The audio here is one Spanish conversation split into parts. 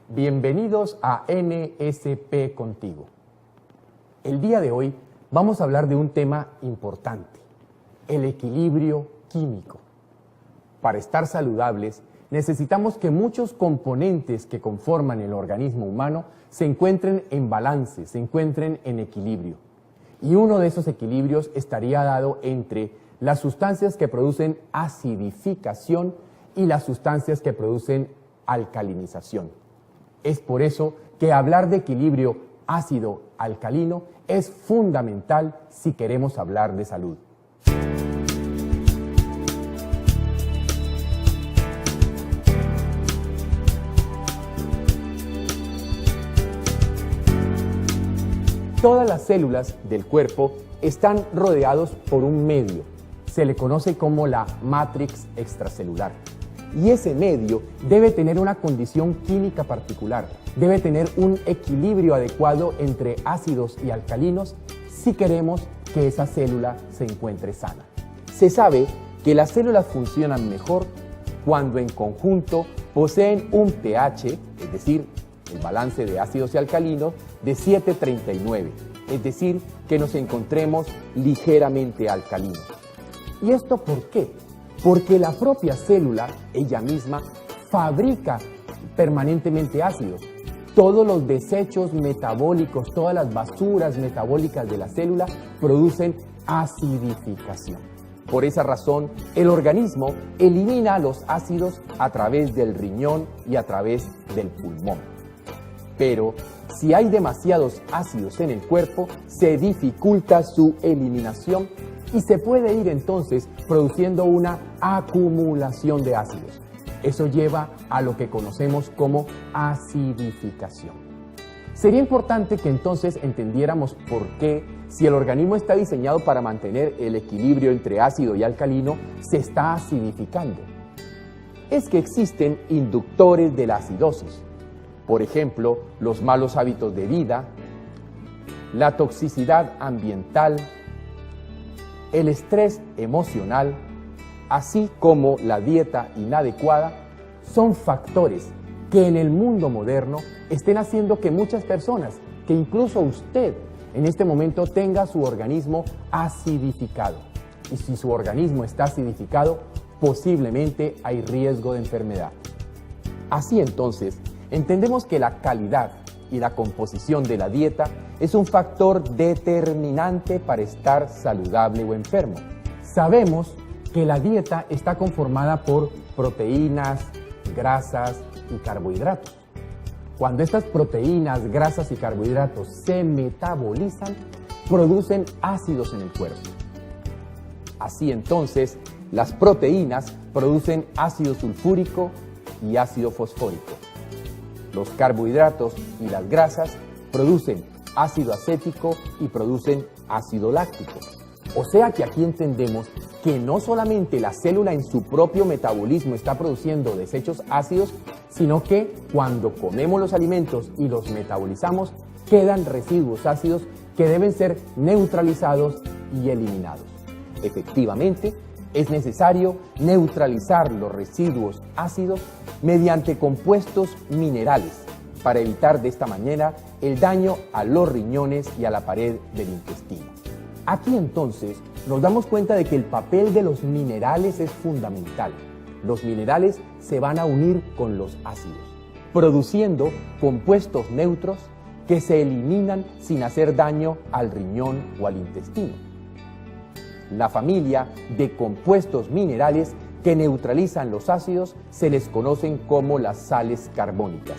Bienvenidos a NSP Contigo. El día de hoy vamos a hablar de un tema importante, el equilibrio químico. Para estar saludables, necesitamos que muchos componentes que conforman el organismo humano se encuentren en balance, se encuentren en equilibrio. Y uno de esos equilibrios estaría dado entre las sustancias que producen acidificación y las sustancias que producen alcalinización. Es por eso que hablar de equilibrio ácido-alcalino es fundamental si queremos hablar de salud. Todas las células del cuerpo están rodeados por un medio. Se le conoce como la matrix extracelular. Y ese medio debe tener una condición química particular, debe tener un equilibrio adecuado entre ácidos y alcalinos si queremos que esa célula se encuentre sana. Se sabe que las células funcionan mejor cuando en conjunto poseen un pH, es decir, el balance de ácidos y alcalinos, de 7:39, es decir, que nos encontremos ligeramente alcalinos. ¿Y esto por qué? Porque la propia célula, ella misma, fabrica permanentemente ácidos. Todos los desechos metabólicos, todas las basuras metabólicas de la célula producen acidificación. Por esa razón, el organismo elimina los ácidos a través del riñón y a través del pulmón. Pero si hay demasiados ácidos en el cuerpo, se dificulta su eliminación y se puede ir entonces produciendo una acumulación de ácidos. Eso lleva a lo que conocemos como acidificación. Sería importante que entonces entendiéramos por qué, si el organismo está diseñado para mantener el equilibrio entre ácido y alcalino, se está acidificando. Es que existen inductores de la acidosis. Por ejemplo, los malos hábitos de vida, la toxicidad ambiental, el estrés emocional, así como la dieta inadecuada, son factores que en el mundo moderno estén haciendo que muchas personas, que incluso usted en este momento tenga su organismo acidificado. Y si su organismo está acidificado, posiblemente hay riesgo de enfermedad. Así entonces, entendemos que la calidad y la composición de la dieta es un factor determinante para estar saludable o enfermo. Sabemos que la dieta está conformada por proteínas, grasas y carbohidratos. Cuando estas proteínas, grasas y carbohidratos se metabolizan, producen ácidos en el cuerpo. Así entonces, las proteínas producen ácido sulfúrico y ácido fosfórico. Los carbohidratos y las grasas producen ácido acético y producen ácido láctico. O sea que aquí entendemos que no solamente la célula en su propio metabolismo está produciendo desechos ácidos, sino que cuando comemos los alimentos y los metabolizamos, quedan residuos ácidos que deben ser neutralizados y eliminados. Efectivamente, es necesario neutralizar los residuos ácidos mediante compuestos minerales para evitar de esta manera el daño a los riñones y a la pared del intestino. Aquí entonces nos damos cuenta de que el papel de los minerales es fundamental. Los minerales se van a unir con los ácidos, produciendo compuestos neutros que se eliminan sin hacer daño al riñón o al intestino. La familia de compuestos minerales que neutralizan los ácidos se les conocen como las sales carbónicas.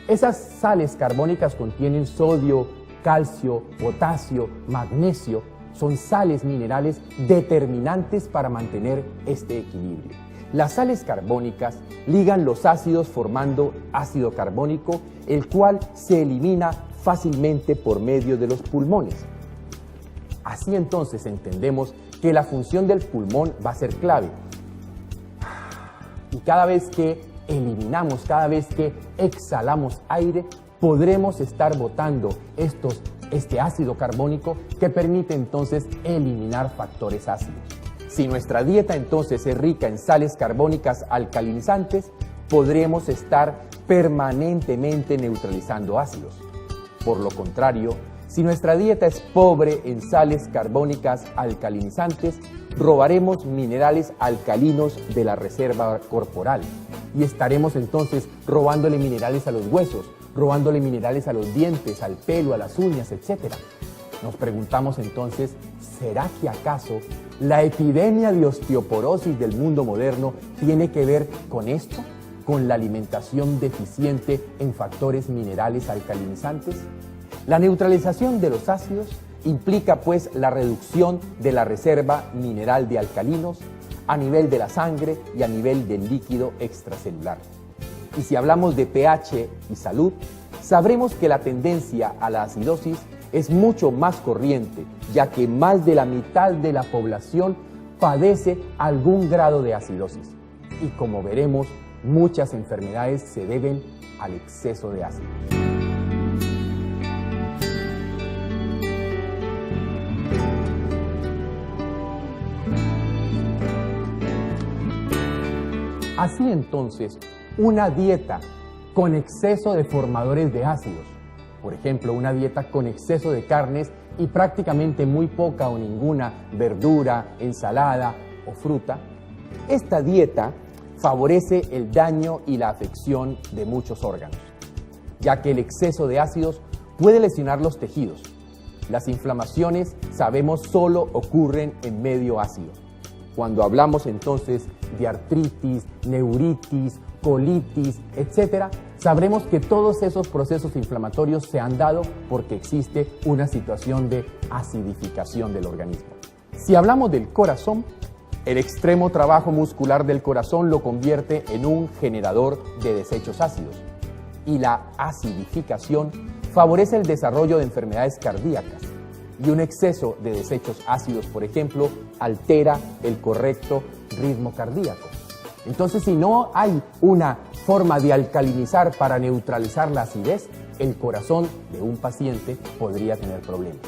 Esas sales carbónicas contienen sodio, calcio, potasio, magnesio. Son sales minerales determinantes para mantener este equilibrio. Las sales carbónicas ligan los ácidos formando ácido carbónico, el cual se elimina fácilmente por medio de los pulmones. Así entonces entendemos que la función del pulmón va a ser clave. Y cada vez que eliminamos, cada vez que exhalamos aire, podremos estar botando este ácido carbónico que permite entonces eliminar factores ácidos. Si nuestra dieta entonces es rica en sales carbónicas alcalinizantes, podremos estar permanentemente neutralizando ácidos. Por lo contrario, si nuestra dieta es pobre en sales carbónicas alcalinizantes, robaremos minerales alcalinos de la reserva corporal y estaremos entonces robándole minerales a los huesos, robándole minerales a los dientes, al pelo, a las uñas, etc. Nos preguntamos entonces, ¿será que acaso la epidemia de osteoporosis del mundo moderno tiene que ver con esto? ¿Con la alimentación deficiente en factores minerales alcalinizantes? La neutralización de los ácidos implica pues la reducción de la reserva mineral de alcalinos a nivel de la sangre y a nivel del líquido extracelular. Y si hablamos de pH y salud, sabremos que la tendencia a la acidosis es mucho más corriente, ya que más de la mitad de la población padece algún grado de acidosis. Y como veremos, muchas enfermedades se deben al exceso de ácido. Así entonces, una dieta con exceso de formadores de ácidos, por ejemplo, una dieta con exceso de carnes y prácticamente muy poca o ninguna verdura, ensalada o fruta, esta dieta favorece el daño y la afección de muchos órganos, ya que el exceso de ácidos puede lesionar los tejidos. Las inflamaciones, sabemos, solo ocurren en medio ácido. Cuando hablamos entonces de artritis, neuritis, colitis, etc., sabremos que todos esos procesos inflamatorios se han dado porque existe una situación de acidificación del organismo. Si hablamos del corazón, el extremo trabajo muscular del corazón lo convierte en un generador de desechos ácidos y la acidificación favorece el desarrollo de enfermedades cardíacas. Y un exceso de desechos ácidos, por ejemplo, altera el correcto ritmo cardíaco. Entonces, si no hay una forma de alcalinizar para neutralizar la acidez, el corazón de un paciente podría tener problemas.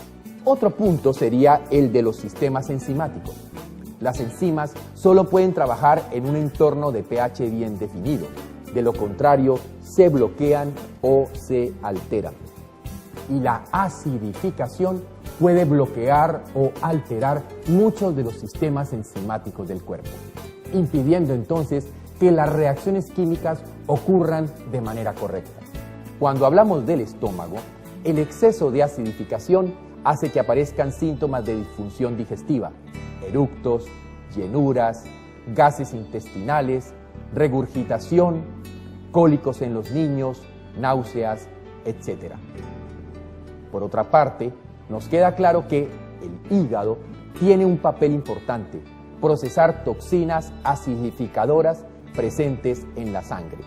Otro punto sería el de los sistemas enzimáticos. Las enzimas solo pueden trabajar en un entorno de pH bien definido. De lo contrario, se bloquean o se alteran. Y la acidificación puede bloquear o alterar muchos de los sistemas enzimáticos del cuerpo, impidiendo entonces que las reacciones químicas ocurran de manera correcta. Cuando hablamos del estómago, el exceso de acidificación hace que aparezcan síntomas de disfunción digestiva, eructos, llenuras, gases intestinales, regurgitación, cólicos en los niños, náuseas, etc. Por otra parte, nos queda claro que el hígado tiene un papel importante, procesar toxinas acidificadoras presentes en la sangre.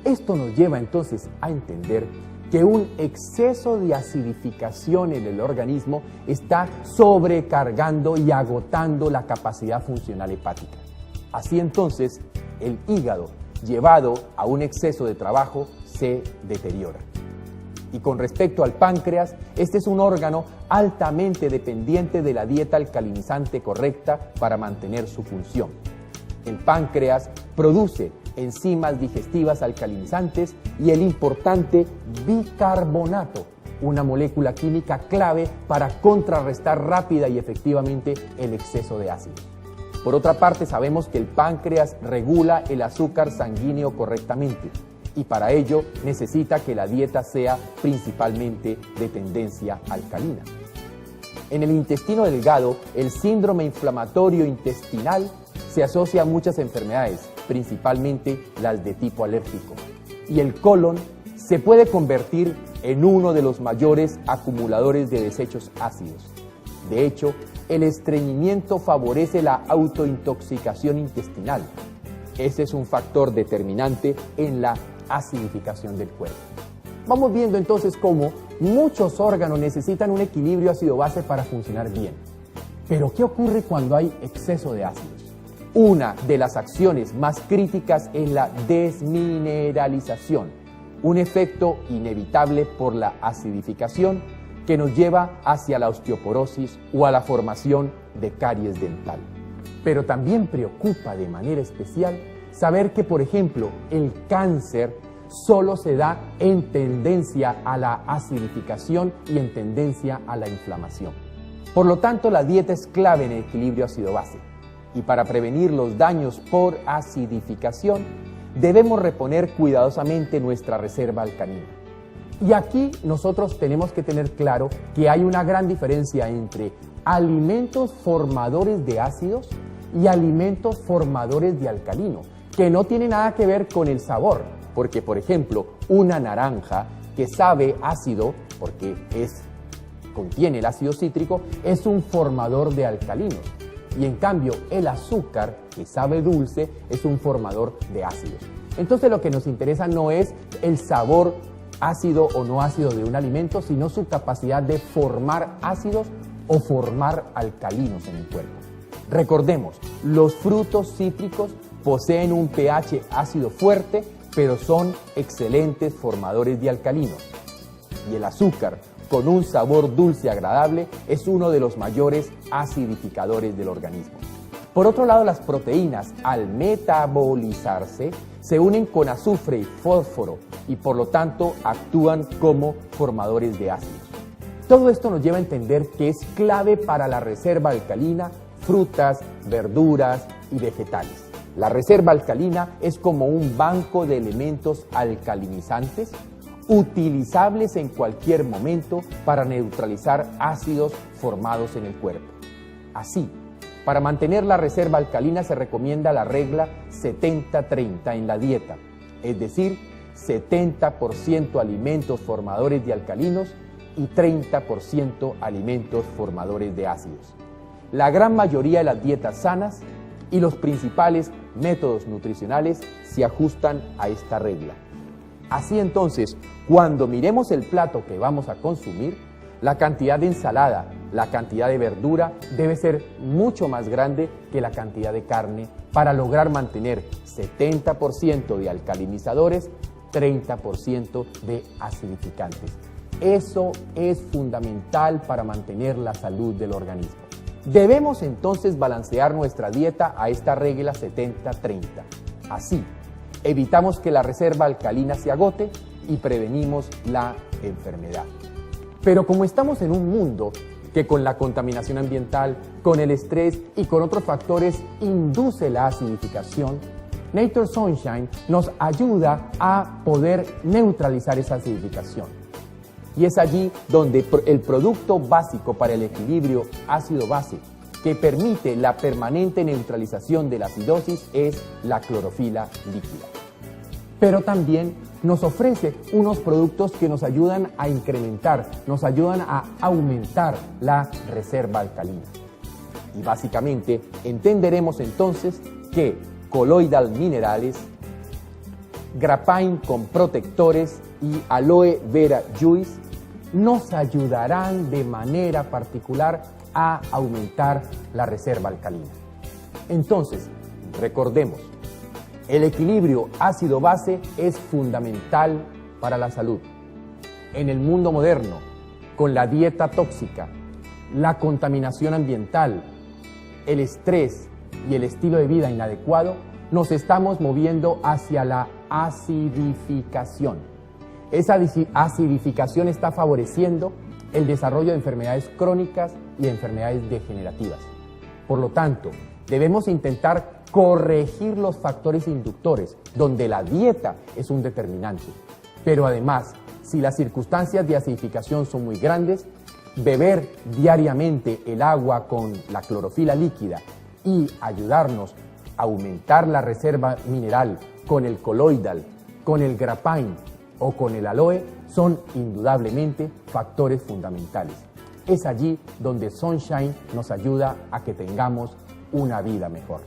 Esto nos lleva entonces a entender que un exceso de acidificación en el organismo está sobrecargando y agotando la capacidad funcional hepática. Así entonces, el hígado, llevado a un exceso de trabajo, se deteriora. Y con respecto al páncreas, este es un órgano altamente dependiente de la dieta alcalinizante correcta para mantener su función. El páncreas produce enzimas digestivas alcalinizantes y el importante bicarbonato, una molécula química clave para contrarrestar rápida y efectivamente el exceso de ácido. Por otra parte, sabemos que el páncreas regula el azúcar sanguíneo correctamente y para ello necesita que la dieta sea principalmente de tendencia alcalina. En el intestino delgado, el síndrome inflamatorio intestinal se asocia a muchas enfermedades, principalmente las de tipo alérgico. Y el colon se puede convertir en uno de los mayores acumuladores de desechos ácidos. De hecho, el estreñimiento favorece la autointoxicación intestinal. Ese es un factor determinante en la acidificación del cuerpo. Vamos viendo entonces cómo muchos órganos necesitan un equilibrio ácido-base para funcionar bien. Pero ¿qué ocurre cuando hay exceso de ácidos? Una de las acciones más críticas es la desmineralización, un efecto inevitable por la acidificación que nos lleva hacia la osteoporosis o a la formación de caries dental. Pero también preocupa de manera especial saber que, por ejemplo, el cáncer solo se da en tendencia a la acidificación y en tendencia a la inflamación. Por lo tanto, la dieta es clave en el equilibrio ácido-base. Y para prevenir los daños por acidificación, debemos reponer cuidadosamente nuestra reserva alcalina. Y aquí nosotros tenemos que tener claro que hay una gran diferencia entre alimentos formadores de ácidos y alimentos formadores de alcalino, que no tiene nada que ver con el sabor, porque por ejemplo, una naranja que sabe ácido, porque contiene el ácido cítrico, es un formador de alcalinos. Y en cambio, el azúcar, que sabe dulce, es un formador de ácidos. Entonces lo que nos interesa no es el sabor ácido o no ácido de un alimento, sino su capacidad de formar ácidos o formar alcalinos en el cuerpo. Recordemos, los frutos cítricos poseen un pH ácido fuerte, pero son excelentes formadores de alcalinos. Y el azúcar, con un sabor dulce agradable, es uno de los mayores acidificadores del organismo. Por otro lado, las proteínas, al metabolizarse, se unen con azufre y fósforo y por lo tanto actúan como formadores de ácidos. Todo esto nos lleva a entender que es clave para la reserva alcalina frutas, verduras y vegetales. La reserva alcalina es como un banco de elementos alcalinizantes utilizables en cualquier momento para neutralizar ácidos formados en el cuerpo. Así, para mantener la reserva alcalina se recomienda la regla 70-30 en la dieta, es decir, 70% alimentos formadores de alcalinos y 30% alimentos formadores de ácidos. La gran mayoría de las dietas sanas y los principales métodos nutricionales se ajustan a esta regla. Así entonces, cuando miremos el plato que vamos a consumir, la cantidad de ensalada, la cantidad de verdura debe ser mucho más grande que la cantidad de carne para lograr mantener 70% de alcalinizadores, 30% de acidificantes. Eso es fundamental para mantener la salud del organismo. Debemos entonces balancear nuestra dieta a esta regla 70-30. Así, evitamos que la reserva alcalina se agote y prevenimos la enfermedad. Pero como estamos en un mundo que con la contaminación ambiental, con el estrés y con otros factores induce la acidificación, Nature Sunshine nos ayuda a poder neutralizar esa acidificación. Y es allí donde el producto básico para el equilibrio ácido-base que permite la permanente neutralización de la acidosis es la clorofila líquida. Pero también nos ofrece unos productos que nos ayudan a incrementar, nos ayudan a aumentar la reserva alcalina. Y básicamente entenderemos entonces que Colloidal Minerales, Graphine con protectores y Aloe Vera Juice nos ayudarán de manera particular a aumentar la reserva alcalina. Entonces, recordemos, el equilibrio ácido-base es fundamental para la salud. En el mundo moderno, con la dieta tóxica, la contaminación ambiental, el estrés y el estilo de vida inadecuado, nos estamos moviendo hacia la acidificación. Esa acidificación está favoreciendo el desarrollo de enfermedades crónicas y de enfermedades degenerativas. Por lo tanto, debemos intentar corregir los factores inductores, donde la dieta es un determinante. Pero además, si las circunstancias de acidificación son muy grandes, beber diariamente el agua con la clorofila líquida y ayudarnos a aumentar la reserva mineral con el colloidal, con el graphine o con el aloe son indudablemente factores fundamentales. Es allí donde Sunshine nos ayuda a que tengamos una vida mejor.